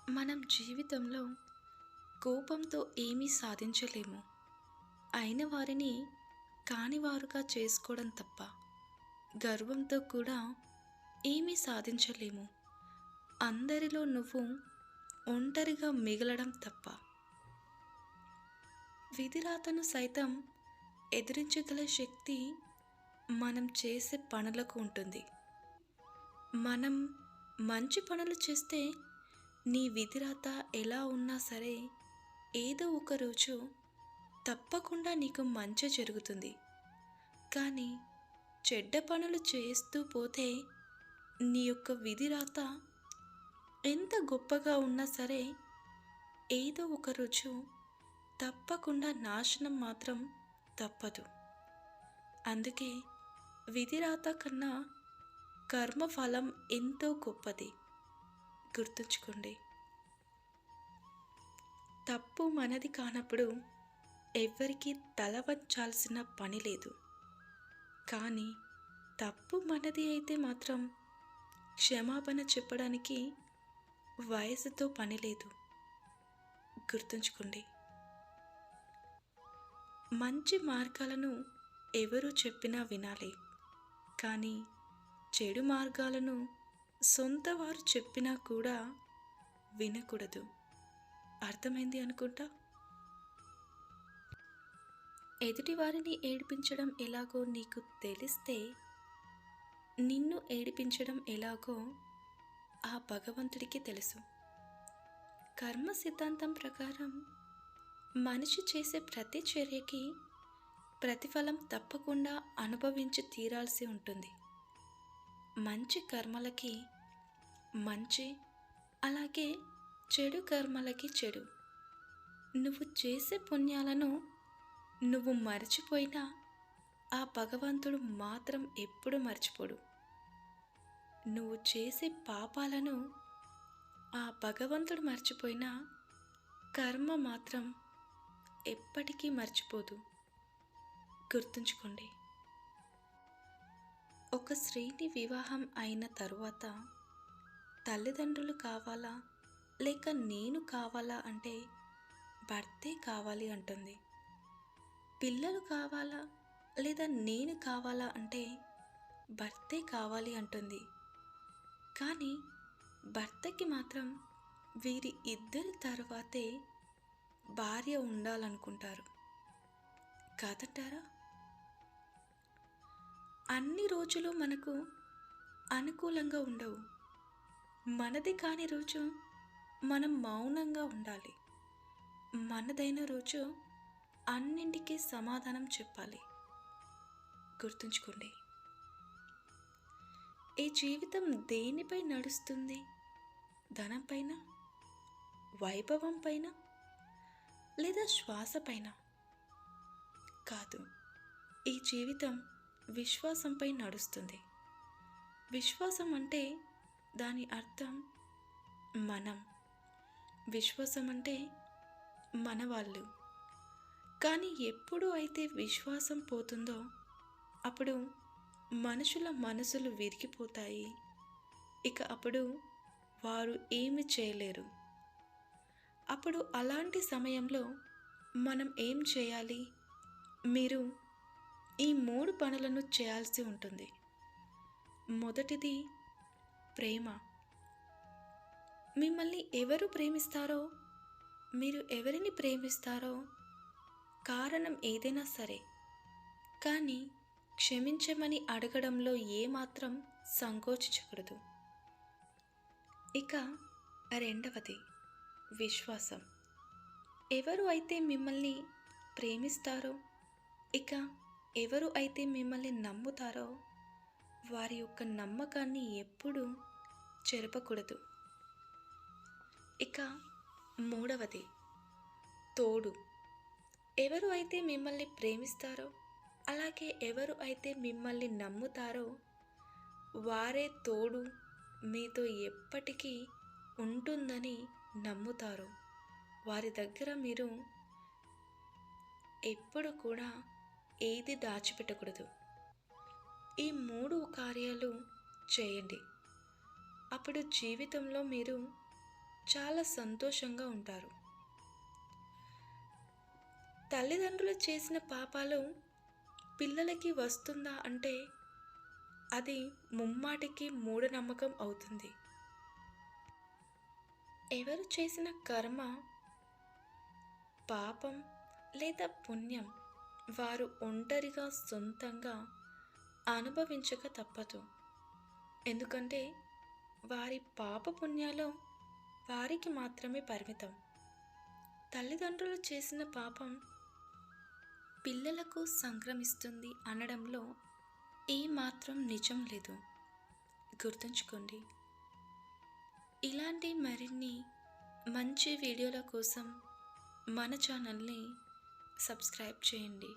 మనం జీవితంలో కోపంతో ఏమీ సాధించలేము. అయిన వారిని కానివారుగా చేసుకోవడం తప్ప, గర్వంతో కూడా ఏమీ సాధించలేము. అందరిలో నువ్వు ఒంటరిగా మిగలడం తప్ప. విధిరాతను సైతం ఎదిరించగల శక్తి మనం చేసే పనులకు ఉంటుంది. మనం మంచి పనులు చేస్తే నీ విధిరాత ఎలా ఉన్నా సరే ఏదో ఒక రోజు తప్పకుండా నీకు మంచి జరుగుతుంది. కానీ చెడ్డ పనులు చేస్తూ పోతే నీ యొక్క విధిరాత ఎంత గొప్పగా ఉన్నా సరే ఏదో ఒక రోజు తప్పకుండా నాశనం మాత్రం తప్పదు. అందుకే విధిరాత కన్నా కర్మఫలం ఎంతో గొప్పది. గుర్తుంచుకోండి. తప్పు మనది కానప్పుడు ఎవ్వరికీ తల వంచాల్సిన పని లేదు. కానీ తప్పు మనది అయితే మాత్రం క్షమాపణ చెప్పడానికి వయసుతో పని లేదు. గుర్తుంచుకోండి. మంచి మార్గాలను ఎవరు చెప్పినా వినాలి. కానీ చెడు మార్గాలను సొంత వారు చెప్పినా కూడా వినకూడదు. అర్థమైంది అనుకుంటా. ఎదుటివారిని ఏడిపించడం ఎలాగో నీకు తెలిస్తే నిన్ను ఏడిపించడం ఎలాగో ఆ భగవంతుడికి తెలుసు. కర్మ సిద్ధాంతం ప్రకారం మనిషి చేసే ప్రతి చర్యకి ప్రతిఫలం తప్పకుండా అనుభవించి తీరాల్సి ఉంటుంది. మంచి కర్మలకి మంచి, అలాగే చెడు కర్మలకి చెడు. నువ్వు చేసే పుణ్యాలను నువ్వు మర్చిపోయినా ఆ భగవంతుడు మాత్రం ఎప్పుడు మర్చిపోడు. నువ్వు చేసే పాపాలను ఆ భగవంతుడు మర్చిపోయినా కర్మ మాత్రం ఎప్పటికీ మర్చిపోదు. గుర్తుంచుకోండి. ఒక స్త్రీని వివాహం అయిన తరువాత తల్లిదండ్రులు కావాలా లేక నేను కావాలా అంటే భర్తే కావాలి అంటుంది. పిల్లలు కావాలా లేదా నేను కావాలా అంటే భర్తే కావాలి అంటుంది. కానీ భర్తకి మాత్రం వీరి ఇద్దరి తర్వాతే భార్య ఉండాలనుకుంటారు కాదంటారా? అన్ని రోజులు మనకు అనుకూలంగా ఉండవు. మనది కాని రోజు మనం మౌనంగా ఉండాలి. మనదైన రోజు అన్నింటికీ సమాధానం చెప్పాలి. గుర్తుంచుకోండి. ఈ జీవితం దేనిపై నడుస్తుంది? ధనం పైన, వైభవం పైన, లేదా శ్వాస పైన? కాదు. ఈ జీవితం విశ్వాసంపై నడుస్తుంది. విశ్వాసం అంటే దాని అర్థం మనం. విశ్వాసం అంటే మన వాళ్ళు. కానీ ఎప్పుడు అయితే విశ్వాసం పోతుందో అప్పుడు మనుషుల మనసులు విరిగిపోతాయి. ఇక అప్పుడు వారు ఏమి చేయలేరు. అప్పుడు అలాంటి సమయంలో మనం ఏం చేయాలి? మీరు ఈ 3 పనులను చేయాల్సి ఉంటుంది. మొదటిది ప్రేమ. మిమ్మల్ని ఎవరు ప్రేమిస్తారో, మీరు ఎవరిని ప్రేమిస్తారో కారణం ఏదైనా సరే, కానీ క్షమించమని అడగడంలో ఏమాత్రం సంకోచించకూడదు. ఇక రెండవది విశ్వాసం. ఎవరు అయితే మిమ్మల్ని ప్రేమిస్తారో, ఇక ఎవరు అయితే మిమ్మల్ని నమ్ముతారో వారి యొక్క నమ్మకాన్ని ఎప్పుడూ చెరపకూడదు. ఇక మూడవది తోడు. ఎవరు అయితే మిమ్మల్ని ప్రేమిస్తారో, అలాగే ఎవరు అయితే మిమ్మల్ని నమ్ముతారో వారే తోడు మీతో ఎప్పటికీ ఉంటుందని నమ్ముతారు. వారి దగ్గర మీరు ఎప్పుడు కూడా ఏది దాచిపెట్టకూడదు. ఈ 3 కార్యాలు చేయండి. అప్పుడు జీవితంలో మీరు చాలా సంతోషంగా ఉంటారు. తల్లిదండ్రులు చేసిన పాపాలు పిల్లలకి వస్తుందా అంటే అది ముమ్మాటికి మూఢనమ్మకం అవుతుంది. ఎవరు చేసిన కర్మ, పాపం లేదా పుణ్యం వారు ఒంటరిగా సొంతంగా అనుభవించక తప్పదు. ఎందుకంటే వారి పాప పుణ్యాలు వారికి మాత్రమే పరిమితం. తల్లిదండ్రులు చేసిన పాపం పిల్లలకు సంక్రమిస్తుంది అనడంలో ఏమాత్రం నిజం లేదు. గుర్తుంచుకోండి. ఇలాంటి మరిన్ని మంచి వీడియోల కోసం మన ఛానల్ని సబ్స్క్రైబ్ చేయండి.